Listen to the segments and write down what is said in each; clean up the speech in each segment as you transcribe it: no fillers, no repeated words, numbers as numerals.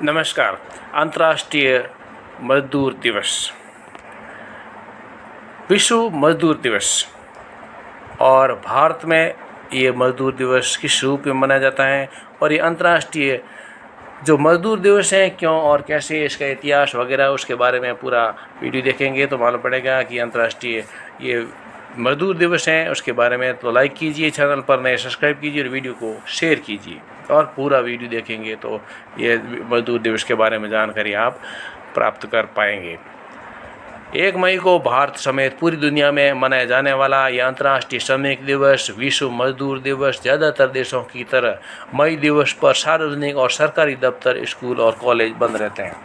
नमस्कार। अंतर्राष्ट्रीय मजदूर दिवस, विश्व मजदूर दिवस और भारत में ये मजदूर दिवस किस रूप में मनाया जाता है और ये अंतर्राष्ट्रीय जो मजदूर दिवस है क्यों और कैसे, इसका इतिहास वगैरह उसके बारे में पूरा वीडियो देखेंगे तो मालूम पड़ेगा कि अंतर्राष्ट्रीय ये मजदूर दिवस है उसके बारे में। तो लाइक कीजिए, चैनल पर नए सब्सक्राइब कीजिए और वीडियो को शेयर कीजिए और पूरा वीडियो देखेंगे तो ये मजदूर दिवस के बारे में जानकारी आप प्राप्त कर पाएंगे। 1 मई को भारत समेत पूरी दुनिया में मनाया जाने वाला यह अंतर्राष्ट्रीय श्रमिक दिवस, विश्व मजदूर दिवस, ज़्यादातर देशों की तरह मई दिवस पर सार्वजनिक और सरकारी दफ्तर, स्कूल और कॉलेज बंद रहते हैं।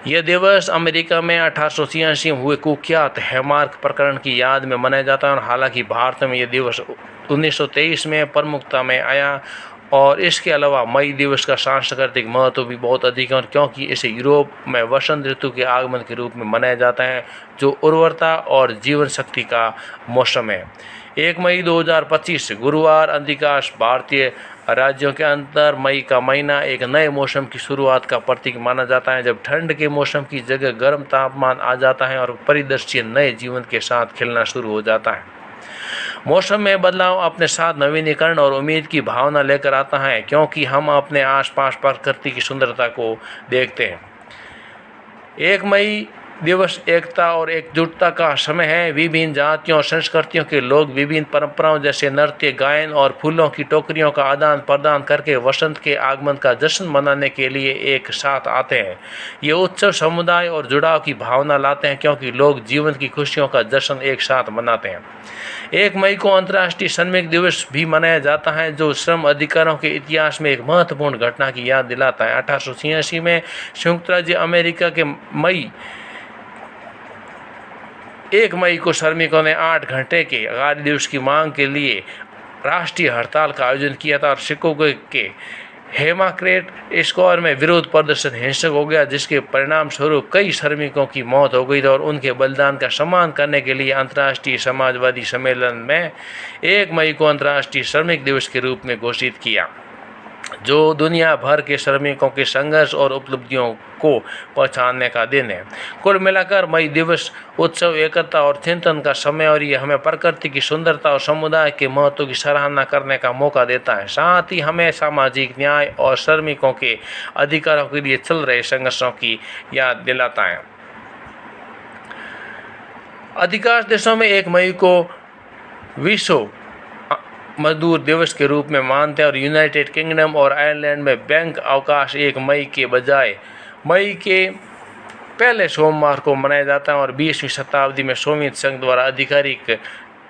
यह दिवस अमेरिका में 1886 में हुए कुख्यात हैमार्क प्रकरण की याद में मनाया जाता है और हालांकि भारत में यह दिवस 1923 में प्रमुखता में आया और इसके अलावा मई दिवस का सांस्कृतिक महत्व भी बहुत अधिक है, और क्योंकि इसे यूरोप में वसंत ऋतु के आगमन के रूप में मनाया जाता है जो उर्वरता और जीवन शक्ति का मौसम है। 1 मई 2025 गुरुवार अधिकांश भारतीय राज्यों के अंदर मई का महीना एक नए मौसम की शुरुआत का प्रतीक माना जाता है, जब ठंड के मौसम की जगह गर्म तापमान आ जाता है और परिदृश्य नए जीवन के साथ खिलना शुरू हो जाता है। मौसम में बदलाव अपने साथ नवीनीकरण और उम्मीद की भावना लेकर आता है, क्योंकि हम अपने आसपास प्रकृति की सुंदरता को देखते हैं। 1 मई दिवस एकता और एकजुटता का समय है। विभिन्न जातियों और संस्कृतियों के लोग विभिन्न परंपराओं जैसे नृत्य, गायन और फूलों की टोकरियों का आदान प्रदान करके वसंत के आगमन का जश्न मनाने के लिए एक साथ आते हैं। ये उत्सव समुदाय और जुड़ाव की भावना लाते हैं, क्योंकि लोग जीवन की खुशियों का जश्न एक साथ मनाते हैं। 1 मई को अंतर्राष्ट्रीय श्रमिक दिवस भी मनाया जाता है, जो श्रम अधिकारों के इतिहास में एक महत्वपूर्ण घटना की याद दिलाता है। 1886 में संयुक्त राज्य अमेरिका के 1 मई को श्रमिकों ने 8 घंटे के कार्य दिवस की मांग के लिए राष्ट्रीय हड़ताल का आयोजन किया था और शिकागो के हेमाक्रेट स्क्वायर में विरोध प्रदर्शन हिंसक हो गया, जिसके परिणाम स्वरूप कई श्रमिकों की मौत हो गई थी और उनके बलिदान का सम्मान करने के लिए अंतर्राष्ट्रीय समाजवादी सम्मेलन में 1 मई को अंतर्राष्ट्रीय श्रमिक दिवस के रूप में घोषित किया, जो दुनिया भर के श्रमिकों के संघर्ष और उपलब्धियों को पहचानने का दिन है। कुल मिलाकर मई दिवस उत्सव, एकता और चिंतन का समय और ये हमें प्रकृति की सुंदरता और समुदाय के महत्व की सराहना करने का मौका देता है। साथ ही हमें सामाजिक न्याय और श्रमिकों के अधिकारों के लिए चल रहे संघर्षों की याद दिलाता है। अधिकांश देशों में 1 मई को विश्व मजदूर दिवस के रूप में मानते हैं और यूनाइटेड किंगडम और आयरलैंड में बैंक अवकाश 1 मई के बजाय मई के पहले सोमवार को मनाया जाता है और 20वीं शताब्दी में सोवियत संघ द्वारा आधिकारिक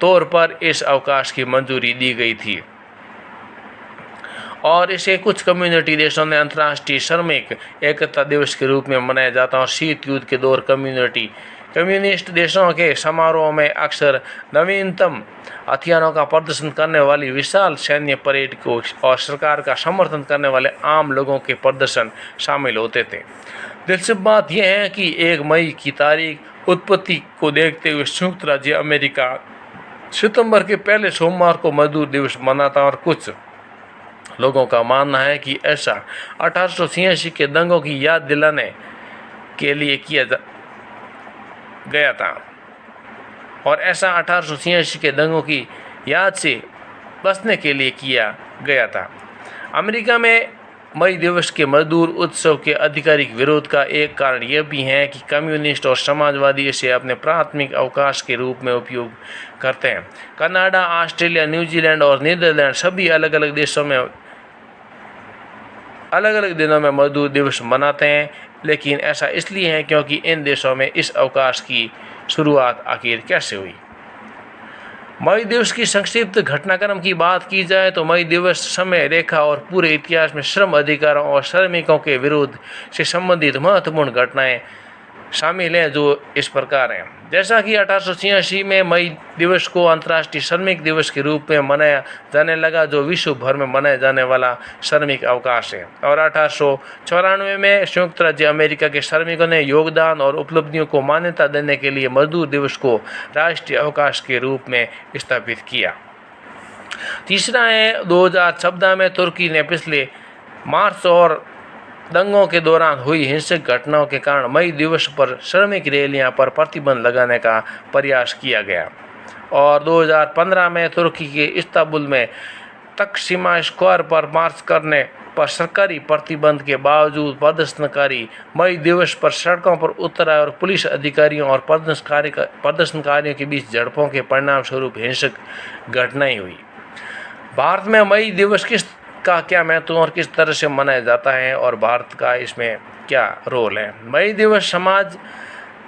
तौर पर इस अवकाश की मंजूरी दी गई थी और इसे कुछ कम्युनिटी देशों ने अंतर्राष्ट्रीय श्रमिक एकता दिवस के रूप में मनाया जाता है। और शीत युद्ध के दौर कम्युनिस्ट देशों के समारोह में अक्सर नवीनतम हथियारों का प्रदर्शन करने वाली विशाल सैन्य परेड को और सरकार का समर्थन करने वाले आम लोगों के प्रदर्शन शामिल होते थे। दिलचस्प बात यह है कि 1 मई की तारीख उत्पत्ति को देखते हुए संयुक्त राज्य अमेरिका सितंबर के पहले सोमवार को मजदूर दिवस मनाता है और कुछ लोगों का मानना है कि ऐसा 1886 के दंगों की याद दिलाने के लिए किया गया था और ऐसा 1886 के दंगों की याद से बचने के लिए किया गया था। अमेरिका में मई दिवस के मजदूर उत्सव के आधिकारिक विरोध का एक कारण यह भी है कि कम्युनिस्ट और समाजवादी इसे अपने प्राथमिक अवकाश के रूप में उपयोग करते हैं। कनाडा, ऑस्ट्रेलिया, न्यूजीलैंड और नीदरलैंड सभी अलग अलग देशों में अलग अलग दिनों में मजदूर दिवस मनाते हैं, लेकिन ऐसा इसलिए है क्योंकि इन देशों में इस अवकाश की शुरुआत आखिर कैसे हुई। मई दिवस की संक्षिप्त घटनाक्रम की बात की जाए तो मई दिवस समय रेखा और पूरे इतिहास में श्रम अधिकारों और श्रमिकों के विरोध से संबंधित महत्वपूर्ण घटनाएं शामिल हैं, जो इस प्रकार हैं। जैसा कि 1886 में मई दिवस को अंतर्राष्ट्रीय श्रमिक दिवस के रूप में मनाया जाने लगा, जो विश्व भर में मनाया जाने वाला श्रमिक अवकाश है, और 1894 में संयुक्त राज्य अमेरिका के श्रमिकों ने योगदान और उपलब्धियों को मान्यता देने के लिए मजदूर दिवस को राष्ट्रीय अवकाश के रूप में स्थापित किया। तीसरा है 2014 में तुर्की ने पिछले मार्च और दंगों के दौरान हुई हिंसक घटनाओं के कारण मई दिवस पर श्रमिक रैलियां पर प्रतिबंध लगाने का प्रयास किया गया और 2015 में तुर्की के इस्तांबुल में तकसीमा स्क्वायर पर मार्च करने पर सरकारी प्रतिबंध के बावजूद प्रदर्शनकारी मई दिवस पर सड़कों पर उतर आए और पुलिस अधिकारियों और प्रदर्शनकारियों के बीच झड़पों के परिणाम स्वरूप हिंसक घटनाएं हुई। भारत में मई दिवस का क्या महत्व और किस तरह से मनाया जाता है और भारत का इसमें क्या रोल है। मई दिवस समाज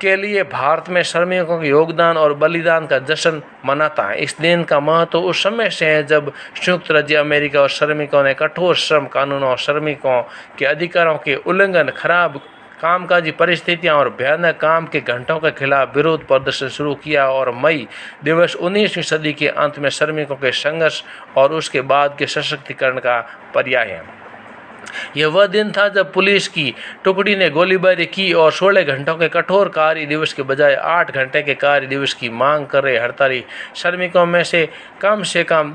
के लिए भारत में श्रमिकों के योगदान और बलिदान का जश्न मनाता है। इस दिन का महत्व उस समय से है जब संयुक्त राज्य अमेरिका और श्रमिकों ने कठोर श्रम कानूनों और श्रमिकों के अधिकारों के उल्लंघन, खराब कामकाजी परिस्थितियां और भयानक काम के घंटों के खिलाफ विरोध प्रदर्शन शुरू किया और मई दिवस 19वीं सदी के अंत में श्रमिकों के संघर्ष और उसके बाद के सशक्तिकरण का पर्याय है। यह वह दिन था जब पुलिस की टुकड़ी ने गोलीबारी की और 16 घंटों के कठोर कार्य दिवस के बजाय 8 घंटे के कार्य दिवस की मांग कर रहे हड़ताली श्रमिकों में से कम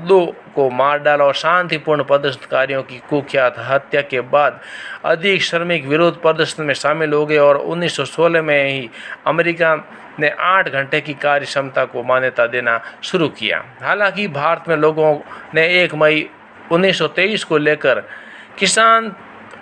2 को मार डाला और शांतिपूर्ण प्रदर्शनकारियों की कुख्यात हत्या के बाद अधिक श्रमिक विरोध प्रदर्शन में शामिल हो गए और 1916 में ही अमेरिका ने 8 घंटे की कार्य क्षमता को मान्यता देना शुरू किया। हालांकि भारत में लोगों ने 1 मई 1923 को लेकर किसान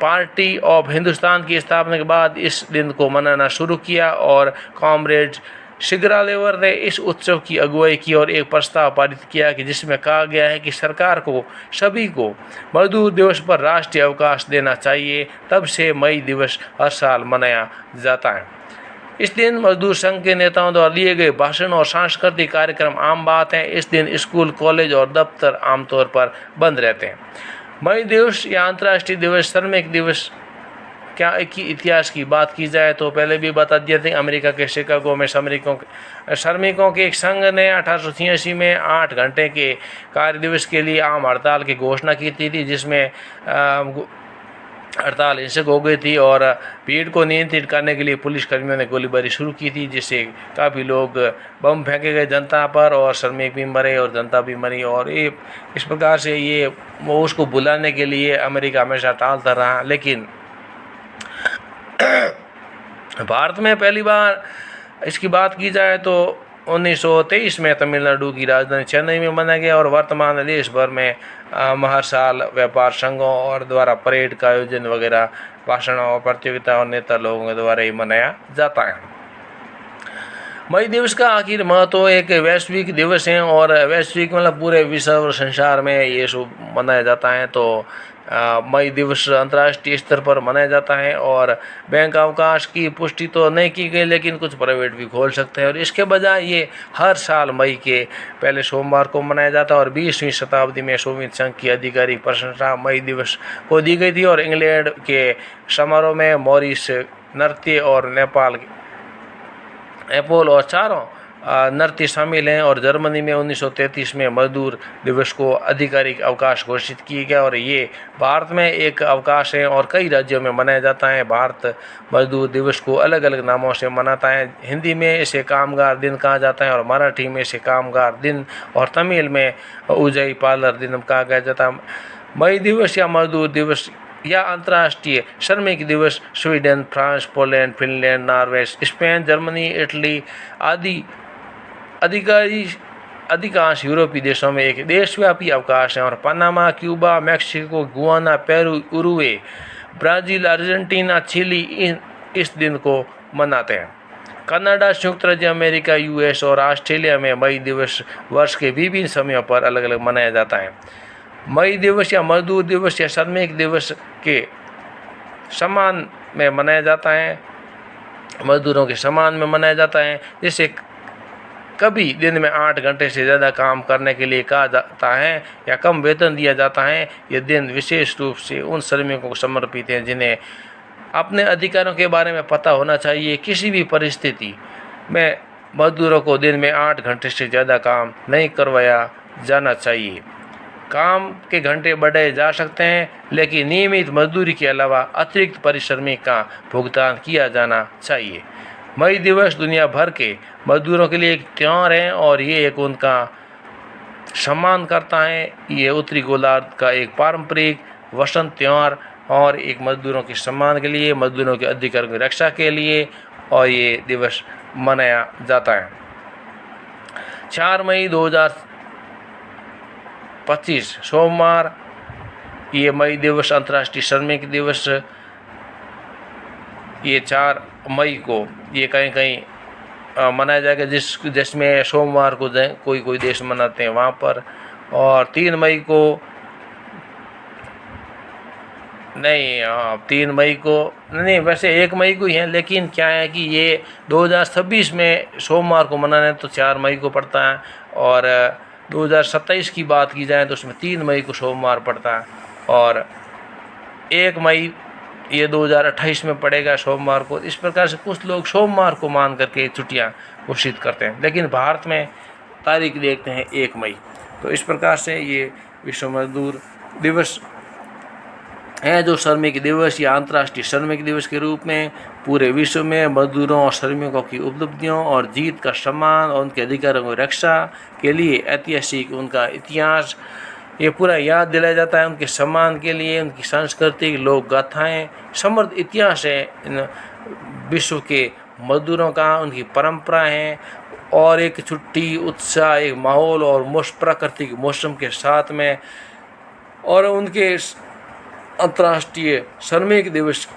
पार्टी ऑफ हिंदुस्तान की स्थापना के बाद इस दिन को मनाना शुरू किया और कॉमरेड शिगरालेवर ने इस उत्सव की अगुवाई की और एक प्रस्ताव पारित किया कि जिसमें कहा गया है कि सरकार को सभी को मजदूर दिवस पर राष्ट्रीय अवकाश देना चाहिए। तब से मई दिवस हर साल मनाया जाता है। इस दिन मजदूर संघ के नेताओं द्वारा दिए गए भाषण और सांस्कृतिक कार्यक्रम आम बात हैं। इस दिन स्कूल, कॉलेज और दफ्तर आमतौर पर बंद रहते हैं। मई दिवस या अंतर्राष्ट्रीय दिवस, श्रमिक दिवस क्या की इतिहास की बात की जाए तो पहले भी बता दिए थे। अमेरिका के शिकागो में श्रमिकों के एक संघ ने 1886 में 8 घंटे के कार्य दिवस के लिए आम हड़ताल की घोषणा की थी, जिसमें हड़ताल हिंसक हो गई थी और भीड़ को नियंत्रित करने के लिए पुलिसकर्मियों ने गोलीबारी शुरू की थी, जिससे काफ़ी लोग बम फेंके गए जनता पर और श्रमिक भी मरे और जनता भी मरी। और ये इस प्रकार से ये वो उसको बुलाने के लिए अमेरिका हमेशा टालता रहा। लेकिन भारत में पहली बार इसकी बात की जाए तो 1923 में तमिलनाडु की राजधानी चेन्नई में मनाया गया और वर्तमान देश भर में हर साल व्यापार संघों और द्वारा परेड का आयोजन वगैरह, भाषण और प्रतियोगिता और नेता लोगों के द्वारा ही मनाया जाता है। मई दिवस का आखिर महत्व एक वैश्विक दिवस है और वैश्विक मतलब पूरे विश्व और संसार में ये सब मनाया जाता है। तो मई दिवस अंतर्राष्ट्रीय स्तर पर मनाया जाता है और बैंक अवकाश की पुष्टि तो नहीं की गई, लेकिन कुछ प्राइवेट भी खोल सकते हैं और इसके बजाय ये हर साल मई के पहले सोमवार को मनाया जाता है। और 20वीं शताब्दी में सोवियत संघ की आधिकारिक प्रशंसा मई दिवस को दी गई थी और इंग्लैंड के समारोह में मॉरिस नृत्य और नेपाल एपोल और चारों नृत्य शामिल हैं और जर्मनी में 1933 में मजदूर दिवस को आधिकारिक अवकाश घोषित किया गया और ये भारत में एक अवकाश है और कई राज्यों में मनाया जाता है। भारत मजदूर दिवस को अलग अलग नामों से मनाता है। हिंदी में इसे कामगार दिन कहा जाता है और मराठी में इसे कामगार दिन और तमिल में उजई पालर दिन कहा जाता है। मई दिवस या मजदूर दिवस या अंतर्राष्ट्रीय श्रमिक दिवस Sweden, France, Poland, Finland, Norway, Spain, Germany, Italy आदि अधिकांश यूरोपीय देशों में एक देशव्यापी अवकाश है और Panama, Cuba, Mexico, Guyana, Peru, Uruguay, Brazil, Argentina, Chile इस दिन को मनाते हैं। कनाडा, संयुक्त राज्य अमेरिका, यूएस और ऑस्ट्रेलिया में मई दिवस वर्ष के विभिन्न समयों पर अलग अलग मनाया जाता है। मई दिवस या मजदूर दिवस या श्रमिक दिवस के समान में मनाया जाता है, मजदूरों के समान में मनाया जाता है। जैसे कभी दिन में 8 घंटे से ज़्यादा काम करने के लिए कहा जाता है या कम वेतन दिया जाता है। यह दिन विशेष रूप से उन श्रमिकों को समर्पित है जिन्हें अपने अधिकारों के बारे में पता होना चाहिए। किसी भी परिस्थिति में मजदूरों को दिन में 8 घंटे से ज़्यादा काम नहीं करवाया जाना चाहिए। काम के घंटे बढ़ाए जा सकते हैं, लेकिन नियमित मजदूरी के अलावा अतिरिक्त परिश्रम का भुगतान किया जाना चाहिए। मई दिवस दुनिया भर के मजदूरों के लिए एक त्यौहार है और ये एक उनका सम्मान करता है। ये उत्तरी गोलार्ध का एक पारंपरिक वसंत त्यौहार और एक मजदूरों के सम्मान के लिए, मजदूरों के अधिकारों की रक्षा के लिए और ये दिवस मनाया जाता है। 4 मई 2025 सोमवार ये मई दिवस, अंतर्राष्ट्रीय श्रमिक दिवस, ये 4 मई को ये कहीं कहीं मनाया जाएगा, जिसमें सोमवार को कोई देश मनाते हैं वहाँ पर। और 3 मई को नहीं, 3 मई को नहीं, वैसे 1 मई को ही है, लेकिन क्या है कि ये 2026 में सोमवार को मनाना है तो 4 मई को पड़ता है। और 2027 की बात की जाए तो उसमें 3 मई को सोमवार पड़ता है। और 1 मई ये 2028 में पड़ेगा सोमवार को। इस प्रकार से कुछ लोग सोमवार को मान करके छुट्टियां घोषित करते हैं, लेकिन भारत में तारीख देखते हैं 1 मई। तो इस प्रकार से ये विश्व मजदूर दिवस है, जो श्रमिक दिवस या अंतर्राष्ट्रीय श्रमिक दिवस के रूप में पूरे विश्व में मजदूरों और श्रमिकों की उपलब्धियों और जीत का सम्मान और उनके अधिकारों की रक्षा के लिए ऐतिहासिक उनका इतिहास ये पूरा याद दिलाया जाता है। उनके सम्मान के लिए उनकी सांस्कृतिक लोक गाथाएँ, समृद्ध इतिहास है इन विश्व के मजदूरों का, उनकी परंपराएं हैं और एक छुट्टी, उत्साह, एक माहौल और प्राकृतिक मौसम के साथ में। और उनके अंतर्राष्ट्रीय श्रमिक दिवस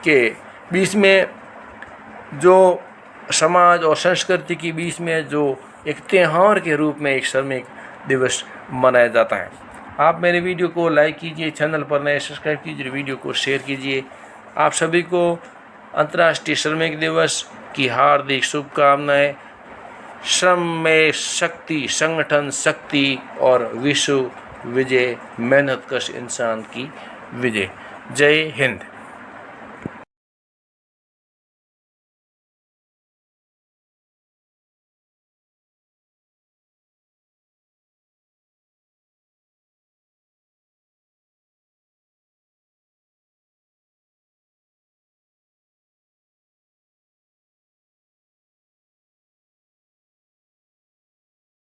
के बीच में जो समाज और संस्कृति के बीच में जो एक त्योहार के रूप में एक श्रमिक दिवस मनाया जाता है। आप मेरे वीडियो को लाइक कीजिए, चैनल पर नए सब्सक्राइब कीजिए, वीडियो को शेयर कीजिए। आप सभी को अंतर्राष्ट्रीय श्रमिक दिवस की हार्दिक शुभकामनाएं। श्रम में शक्ति, संगठन शक्ति और विश्व विजय, मेहनत कश इंसान की विजय। जय हिंद।